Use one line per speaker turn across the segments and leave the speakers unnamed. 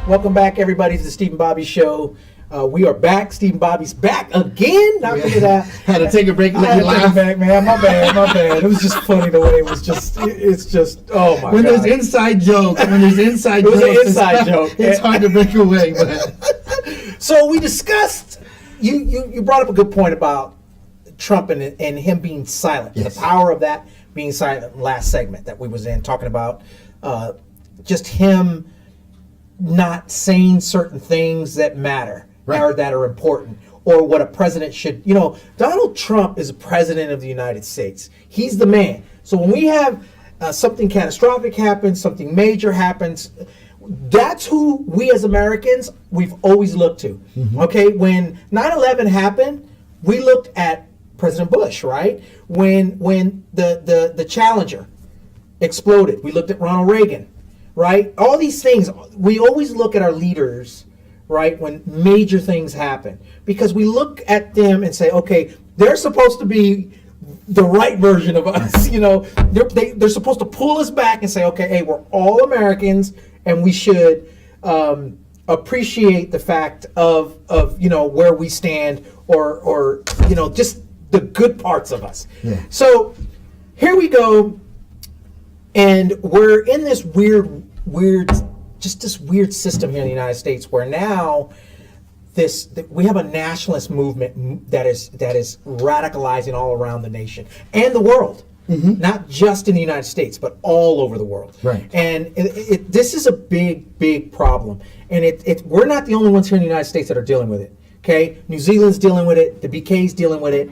Welcome back, everybody, to the Steve and Bobby Show. We are back. Steve and Bobby's back again. Not because of that.
Had to take a break and let you laugh.
Back, man. My bad. It was just funny the way it was just. It's just. Oh my god.
When there's inside jokes, it was
an inside joke.
It's hard to break away. But.
So we discussed. You brought up a good point about Trump and him being silent.
Yes.
The power of that being silent. Last segment that we was in talking about, just him not saying certain things that matter.
Right.
Or that are important, or what a president should. Donald Trump is a president of the United States. He's the man. So when we have something catastrophic happens, something major happens, that's who we as Americans, we've always looked to. Mm-hmm. Okay, when 9/11 happened, we looked at President Bush, right? When the Challenger exploded, we looked at Ronald Reagan, right? All these things, we always look at our leaders, right, when major things happen, because we look at them and say, okay, they're supposed to be the right version of us. They're supposed to pull us back and say, okay, hey, we're all Americans, and we should appreciate the fact of where we stand, or just the good parts of us.
Yeah.
So here we go, and we're in this weird system here in the United States, where now we have a nationalist movement that is radicalizing all around the nation and the world. Mm-hmm. Not just in the United States, but all over the world.
Right.
And this is a big problem. And we're not the only ones here in the United States that are dealing with it. Okay, New Zealand's dealing with it. The BK's dealing with it.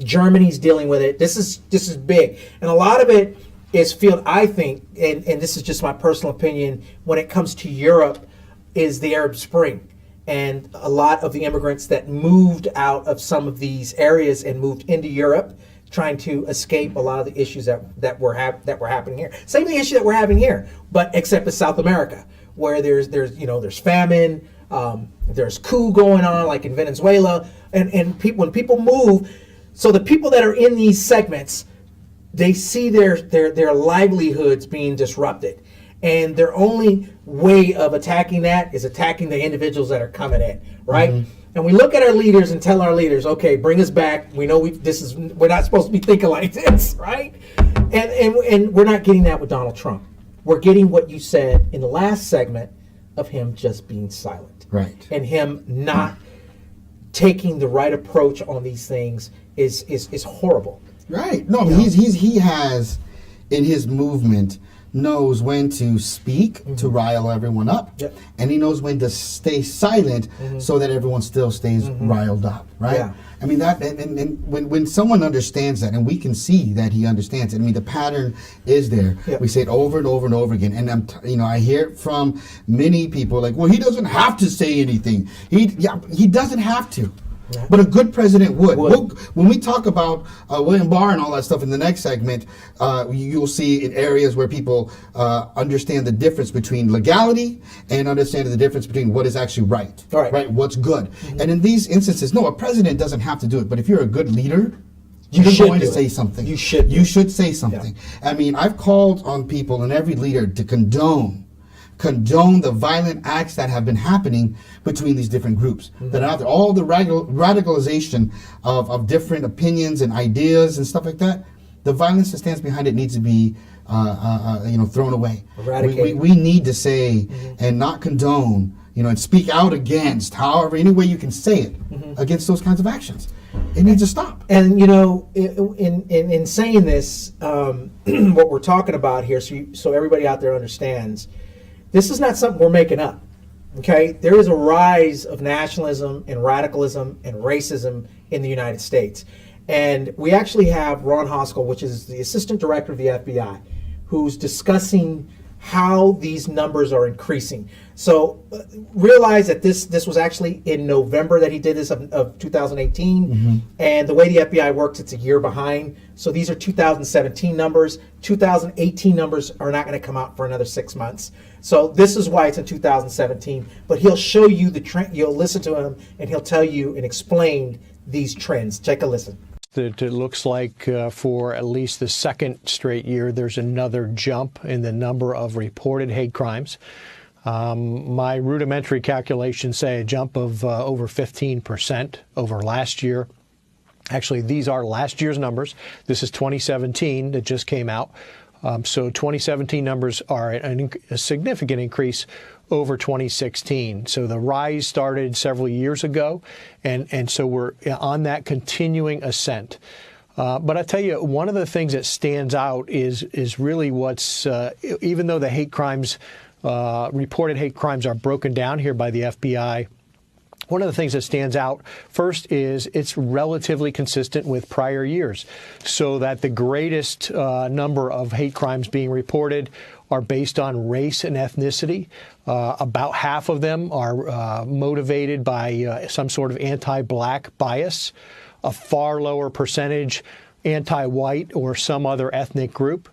Germany's dealing with it. This is big, and a lot of it is fueled, I think, and this is just my personal opinion, when it comes to Europe, is the Arab Spring. And a lot of the immigrants that moved out of some of these areas and moved into Europe, trying to escape a lot of the issues that were happening here. Same issue that we're having here, but except in South America, where there's famine, there's coup going on, like in Venezuela, and when people move, so the people that are in these segments, they see their livelihoods being disrupted, and their only way of attacking that is attacking the individuals that are coming in, right? Mm-hmm. And we look at our leaders and tell our leaders, okay, bring us back. We know we're not supposed to be thinking like this, right? And we're not getting that with Donald Trump. We're getting what you said in the last segment of him just being silent,
right?
And him not taking the right approach on these things is horrible.
Right. No, he has in his movement knows when to speak, mm-hmm. to rile everyone up,
yep.
and he knows when to stay silent, mm-hmm. so that everyone still stays mm-hmm. riled up. Right. Yeah. I mean that, and when someone understands that, and we can see that he understands it. I mean, the pattern is there. Yep. We say it over and over and over again, and I hear it from many people like, well, he doesn't have to say anything. He doesn't have to. But a good president would. When we talk about William Barr and all that stuff in the next segment, you'll see in areas where people understand the difference between legality and understanding the difference between what is actually right, right? What's good. Mm-hmm. And in these instances, no, a president doesn't have to do it. But if you're a good leader, you're going to say something. You should say something. Yeah. I mean, I've called on people and every leader to condone the violent acts that have been happening between these different groups, mm-hmm. that are out there. All the radicalization of different opinions and ideas and stuff like that. The violence that stands behind it needs to be thrown away. We need to say, mm-hmm. and not condone, and speak out against, however, any way you can say it, mm-hmm. against those kinds of actions. It needs to stop.
And in saying this, what we're talking about here, so everybody out there understands, this is not something we're making up, okay? There is a rise of nationalism and radicalism and racism in the United States. And we actually have Ron Hoskell, which is the assistant director of the FBI, who's discussing how these numbers are increasing. So realize that this was actually in November that he did this of 2018. Mm-hmm. And the way the FBI works, it's a year behind. So these are 2017 numbers. 2018 numbers are not going to come out for another 6 months. So this is why it's in 2017. But he'll show you the trend. You'll listen to him and he'll tell you and explain these trends. Take a listen.
That it looks like for at least the second straight year, there's another jump in the number of reported hate crimes. My rudimentary calculations say a jump of over 15% over last year. Actually, these are last year's numbers. This is 2017 that just came out. So 2017 numbers are a significant increase over 2016. So the rise started several years ago, and so we're on that continuing ascent. But I tell you, one of the things that stands out is really what's, even though the hate crimes, reported hate crimes are broken down here by the FBI, one of the things that stands out first is it's relatively consistent with prior years, so that the greatest number of hate crimes being reported are based on race and ethnicity. About half of them are motivated by some sort of anti-black bias, a far lower percentage anti-white or some other ethnic group.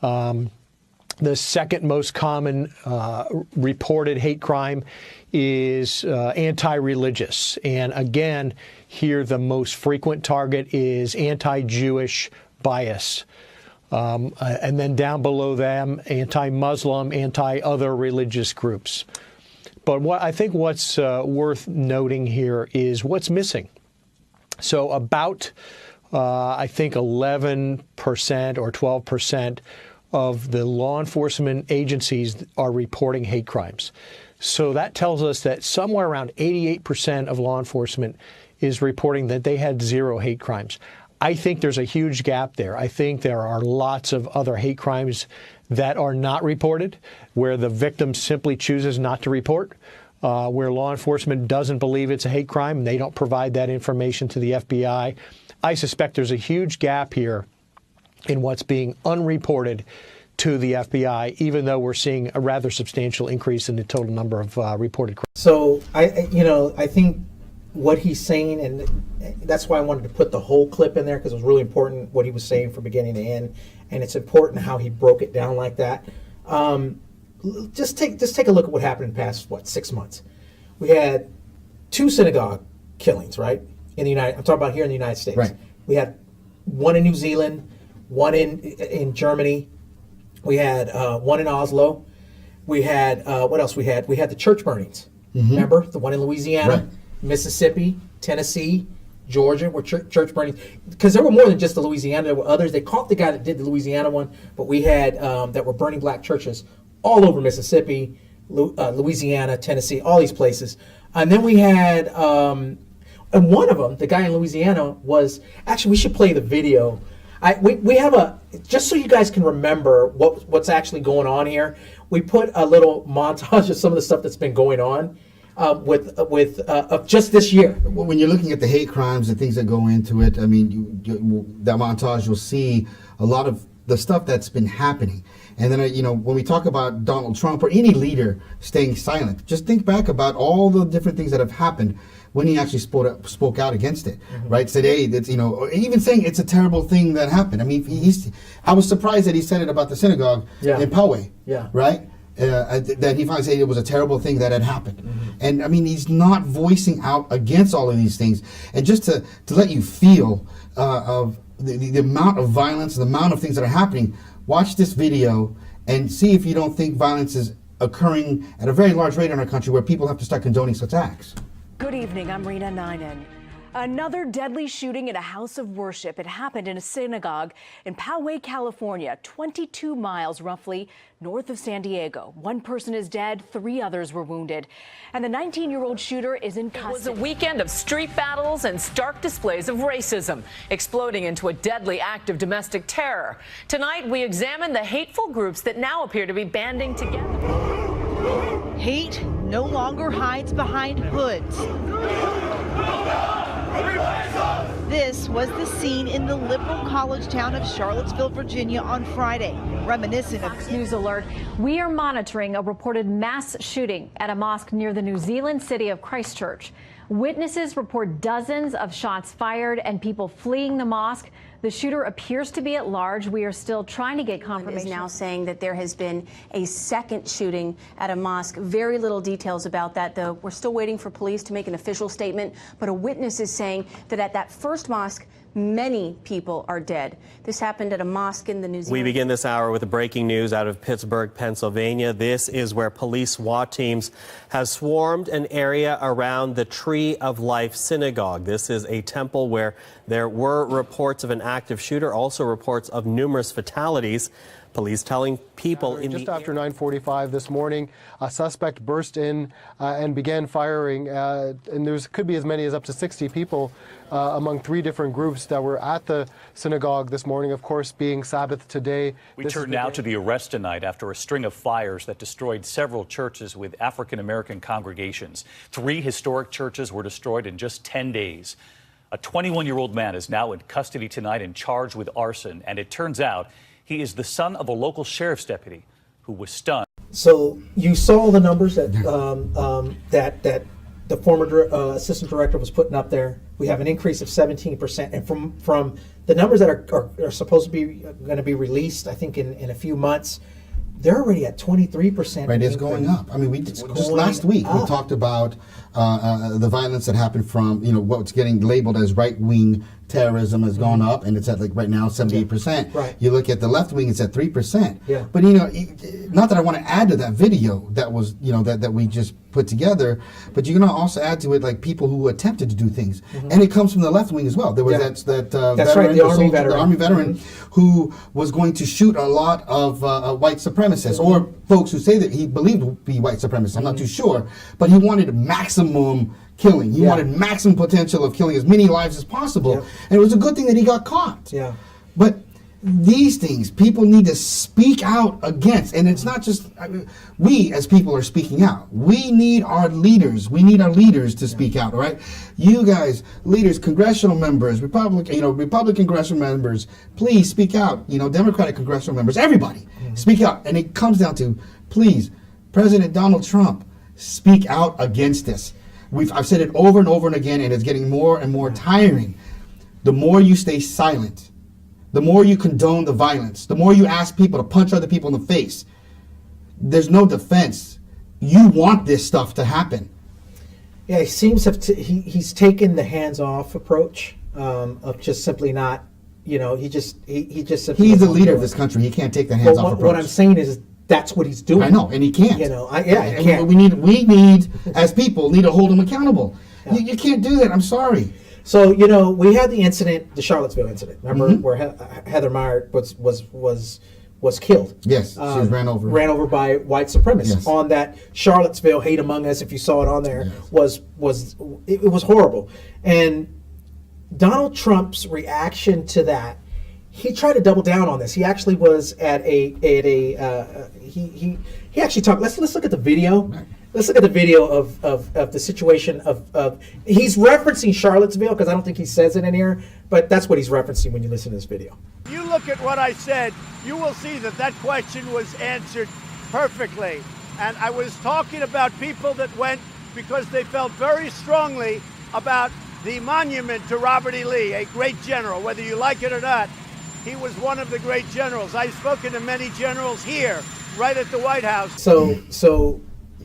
The second most common reported hate crime is anti-religious. And again, here the most frequent target is anti-Jewish bias. And then down below them, anti-Muslim, anti-other religious groups. But what I think what's worth noting here is what's missing. So about, I think, 11% or 12% of the law enforcement agencies are reporting hate crimes. So that tells us that somewhere around 88% of law enforcement is reporting that they had zero hate crimes. I think there's a huge gap there. I think there are lots of other hate crimes that are not reported, where the victim simply chooses not to report, where law enforcement doesn't believe it's a hate crime and they don't provide that information to the FBI. I suspect there's a huge gap here in what's being unreported to the FBI, even though we're seeing a rather substantial increase in the total number of reported crimes.
So I think what he's saying, and that's why I wanted to put the whole clip in there, because it was really important what he was saying from beginning to end, and it's important how he broke it down like that. Just take a look at what happened in the past 6 months. We had 2 synagogue killings, right? I'm talking about here in the United States.
Right.
We had one in New Zealand, one in Germany. We had one in Oslo. We had what else? We had the church burnings. Mm-hmm. Remember the one in Louisiana, right. Mississippi, Tennessee, Georgia were church burnings. Because there were more than just the Louisiana. There were others. They caught the guy that did the Louisiana one, but we had that were burning black churches all over Mississippi, Louisiana, Tennessee, all these places. And then we had, and one of them, the guy in Louisiana was, actually we should play the video. We have just so you guys can remember what's actually going on here, we put a little montage of some of the stuff that's been going on with just this year.
Well, when you're looking at the hate crimes and things that go into it, I mean, that montage, you'll see a lot of the stuff that's been happening. And then, when we talk about Donald Trump or any leader staying silent, just think back about all the different things that have happened when he actually spoke out against it, mm-hmm. right? Said, hey, that's, even saying it's a terrible thing that happened. I mean, I was surprised that he said it about the synagogue in Poway, right? That he finally said it was a terrible thing that had happened. Mm-hmm. And I mean, he's not voicing out against all of these things. And just to let you feel of the amount of violence, the amount of things that are happening, watch this video and see if you don't think violence is occurring at a very large rate in our country where people have to start condoning such acts.
Good evening, I'm Rena Ninen. Another deadly shooting in a house of worship. It happened in a synagogue in Poway, California, 22 miles roughly north of San Diego. One person is dead, 3 others were wounded. And the 19-year-old shooter is in custody.
It was a weekend of street battles and stark displays of racism, exploding into a deadly act of domestic terror. Tonight, we examine the hateful groups that now appear to be banding together.
Hate no longer hides behind hoods. This was the scene in the liberal college town of Charlottesville, Virginia on Friday, reminiscent of
News alert. We are monitoring a reported mass shooting at a mosque near the New Zealand city of Christchurch. Witnesses report dozens of shots fired and people fleeing the mosque. The shooter appears to be at large. We are still trying to get confirmation.
Is now saying that there has been a second shooting at a mosque. Very little details about that, though. We're still waiting for police to make an official statement. But a witness is saying that at that first mosque, Many people are dead. This happened at a mosque in the New Zealand.
We begin this hour with the breaking news out of Pittsburgh, Pennsylvania. This is where police SWAT teams have swarmed an area around the Tree of Life Synagogue. This is a temple where there were reports of an active shooter, also reports of numerous fatalities. Police telling people in
just after 9:45 this morning, a suspect burst in and began firing, and there could be as many as up to 60 people among 3 different groups that were at the synagogue this morning, of course, being Sabbath today.
We turn now to the arrest tonight after a string of fires that destroyed several churches with African-American congregations. 3 historic churches were destroyed in just 10 days. A 21-year-old man is now in custody tonight and charged with arson, and it turns out he is the son of a local sheriff's deputy who was stunned.
So you saw the numbers that that the former assistant director was putting up there. We have an increase of 17%, and from the numbers that are supposed to be going to be released, I think in a few months, they're already at 23%.
Right, it's going up. I mean, we just last week we talked about the violence that happened from what's getting labeled as right-wing terrorism has gone up, and it's at like right now 78%.
Right.
You look at the left wing, it's at 3%.
Yeah.
But not that I want to add to that video that was that we just put together, but you're going to also add to it like people who attempted to do things, and it comes from the left wing as well. There was
that's
veteran,
right, the
Army veteran who was going to shoot a lot of white supremacists or folks who say that he believed to be white supremacists. I'm not too sure, but he wanted maximum killing. He wanted maximum potential of killing as many lives as possible, and it was a good thing that he got caught.
Yeah.
But these things people need to speak out against, and it's not just we as people are speaking out. We need our leaders. We need our leaders to speak out. All right, you guys, leaders, congressional members, Republican congressional members, please speak out. Democratic congressional members, everybody, speak out. And it comes down to, please, President Donald Trump, speak out against this. I've said it over and over and again, and it's getting more and more tiring. The more you stay silent, the more you condone the violence, the more you ask people to punch other people in the face, there's no defense. You want this stuff to happen.
Yeah, he seems he's taken the hands-off approach of just simply not, he just simply
he's the leader of this country. He can't take the hands-off approach.
What I'm saying is that's what he's doing.
I know, and he can't.
He can't.
We need as people need to hold him accountable. Yeah. You can't do that. I'm sorry.
So we had the incident, the Charlottesville incident. Remember where Heather Meyer was killed?
Yes, she was ran over
by white supremacists on that Charlottesville Hate Among Us. If you saw it on there, was horrible. And Donald Trump's reaction to that, he tried to double down on this. He actually was at he actually talked. Let's look at the video. Right. Let's look at the video of the situation of he's referencing Charlottesville because I don't think he says it in here, but that's what he's referencing when you listen to this video.
You look at what I said, you will see that question was answered perfectly. And I was talking about people that went because they felt very strongly about the monument to Robert E. Lee, a great general, whether you like it or not. He was one of the great generals. I've spoken to many generals here, right at the White House.
So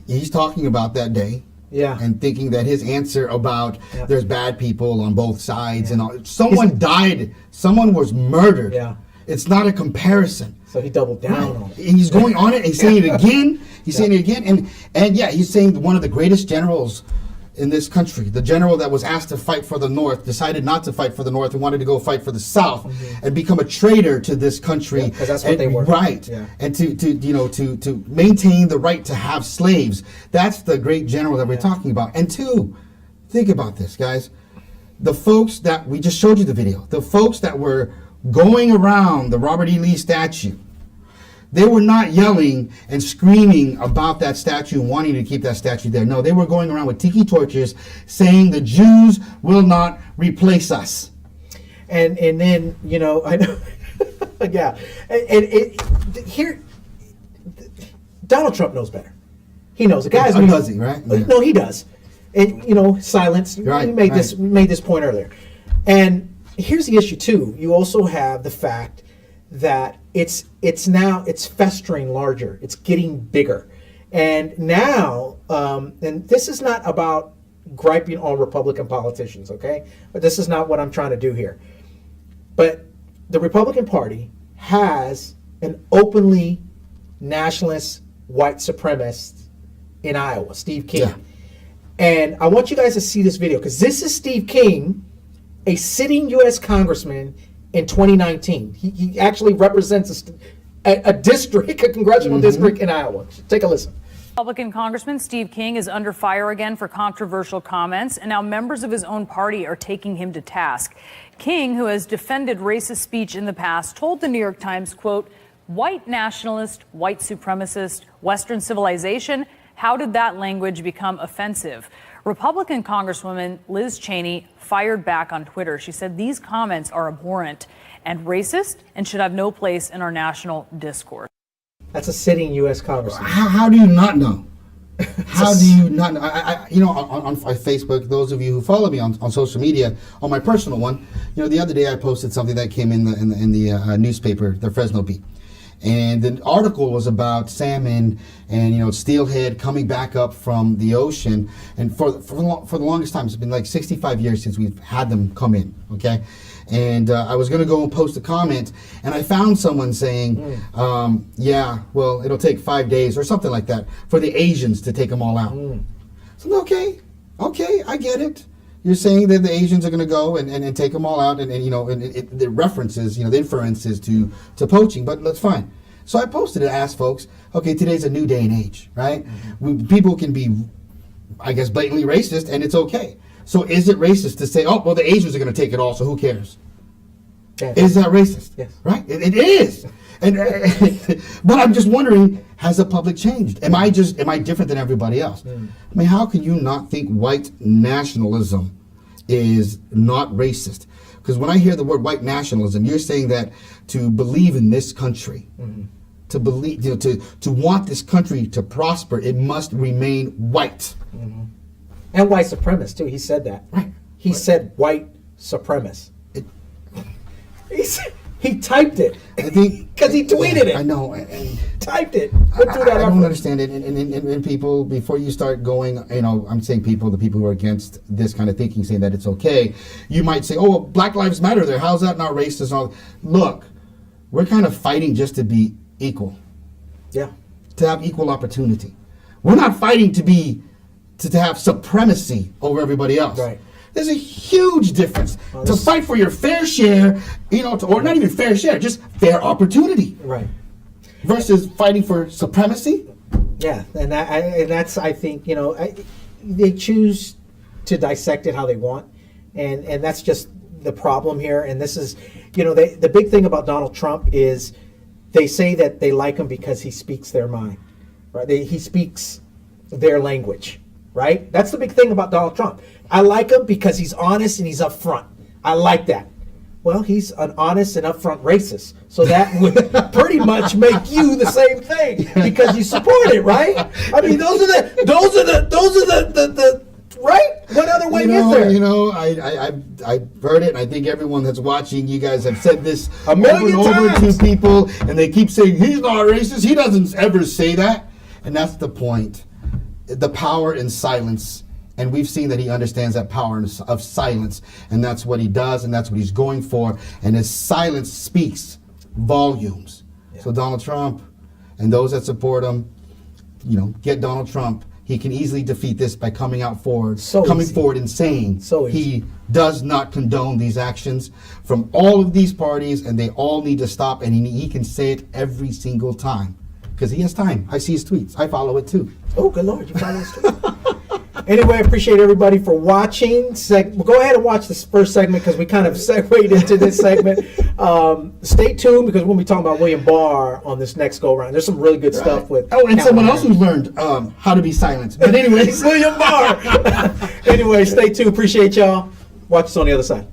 he's talking about that day, and thinking that his answer about there's bad people on both sides and all. Someone died. Someone was murdered.
Yeah,
it's not a comparison.
So he doubled down on it.
And he's going on it. And he's saying it again. He's saying it again, and he's saying one of the greatest generals in this country, the general that was asked to fight for the North, decided not to fight for the North and wanted to go fight for the South and become a traitor to this country.
Because that's what they were.
Right. Yeah. And to maintain the right to have slaves. That's the great general that we're talking about. And two, think about this, guys. The folks that we just showed you the video, the folks that were going around the Robert E. Lee statue, they were not yelling and screaming about that statue and wanting to keep that statue there. No, they were going around with tiki torches saying the Jews will not replace us.
And then, I know, here, Donald Trump knows better. He knows. The guy's
does he, right? Yeah.
No, he does. And, silence.
Right,
we made this point earlier. And here's the issue, too. You also have the fact that it's festering larger. It's getting bigger. And now, and this is not about griping on Republican politicians, okay? But this is not what I'm trying to do here. But the Republican Party has an openly nationalist white supremacist in Iowa, Steve King.
Yeah.
And I want you guys to see this video, because this is Steve King, a sitting U.S. congressman in 2019. He actually represents a district, a congressional district in Iowa. Take a listen.
Republican Congressman Steve King is under fire again for controversial comments, and now members of his own party are taking him to task. King, who has defended racist speech in the past, told the New York Times, quote, "White nationalist, white supremacist, Western civilization, how did that language become offensive?" Republican Congresswoman Liz Cheney fired back on Twitter. She said these comments are abhorrent and racist and should have no place in our national discourse.
That's a sitting U.S. congressman.
How do you not know? How do you not know? On Facebook, those of you who follow me on social media, on my personal one, the other day I posted something that came in the newspaper, the Fresno Bee. And the article was about salmon and steelhead coming back up from the ocean. And for the longest time, it's been like 65 years since we've had them come in. Okay, and I was going to go and post a comment, and I found someone saying, "Yeah, well, it'll take 5 days or something like that for the Asians to take them all out." So okay, I get it. You're saying that the Asians are going to go and take them all out, and the references, the inferences to poaching, but that's fine. So I posted it, asked folks, okay, today's a new day and age, right? People can be, I guess, blatantly racist, and it's okay. So is it racist to say, oh, well, the Asians are going to take it all, so who cares?
Yeah.
Is that racist?
Yes.
Right? It is. And but I'm just wondering, has the public changed? Am I different than everybody else? I mean, how can you not think white nationalism is not racist? Because when I hear the word white nationalism, you're saying that to believe in this country, to believe, to want this country to prosper, it must remain white.
And white supremacist too. He said that.
Right.
He said white supremacist. He typed it.
I think
because he tweeted it.
I know.
Typed it. Went through that
I don't
effort.
understand it. And people, before you start going, I'm saying the people who are against this kind of thinking, saying that it's okay, you might say, oh, well, Black Lives Matter there. How's that not racist? And all. Look, we're kind of fighting just to be equal.
Yeah.
To have equal opportunity. We're not fighting to have supremacy over everybody else.
Right.
There's a huge difference to fight for your fair share, or not even fair share, just fair opportunity.
Right.
Versus fighting for supremacy.
Yeah, and that's I think they choose to dissect it how they want, and that's just the problem here. And this is, the big thing about Donald Trump is they say that they like him because he speaks their mind, right? He speaks their language. Right? That's the big thing about Donald Trump. I like him because he's honest and he's upfront. I like that. Well, he's an honest and upfront racist. So that would pretty much make you the same thing because you support it, right? I mean, those are the right? What other way is there?
I've heard it, and I think everyone that's watching, you guys have said this
a million
over and over
times
to people, and they keep saying he's not racist. He doesn't ever say that, and that's the point. The power in silence, and we've seen that he understands that power of silence, and that's what he does, and that's what he's going for, and his silence speaks volumes. Yeah. So Donald Trump and those that support him, get Donald Trump. He can easily defeat this by coming forward and saying he does not condone these actions from all of these parties, and they all need to stop, and he can say it every single time. Because he has time. I see his tweets. I follow it too.
Oh, good Lord, you follow his tweets. Anyway, I appreciate everybody for watching. We'll go ahead and watch this first segment because we kind of segued into this segment. Stay tuned because we'll be talking about William Barr on this next go around. There's some really good stuff with.
Oh, and someone else who learned how to be silent. But anyways,
William Barr. Anyway, stay tuned. Appreciate y'all. Watch us on the other side.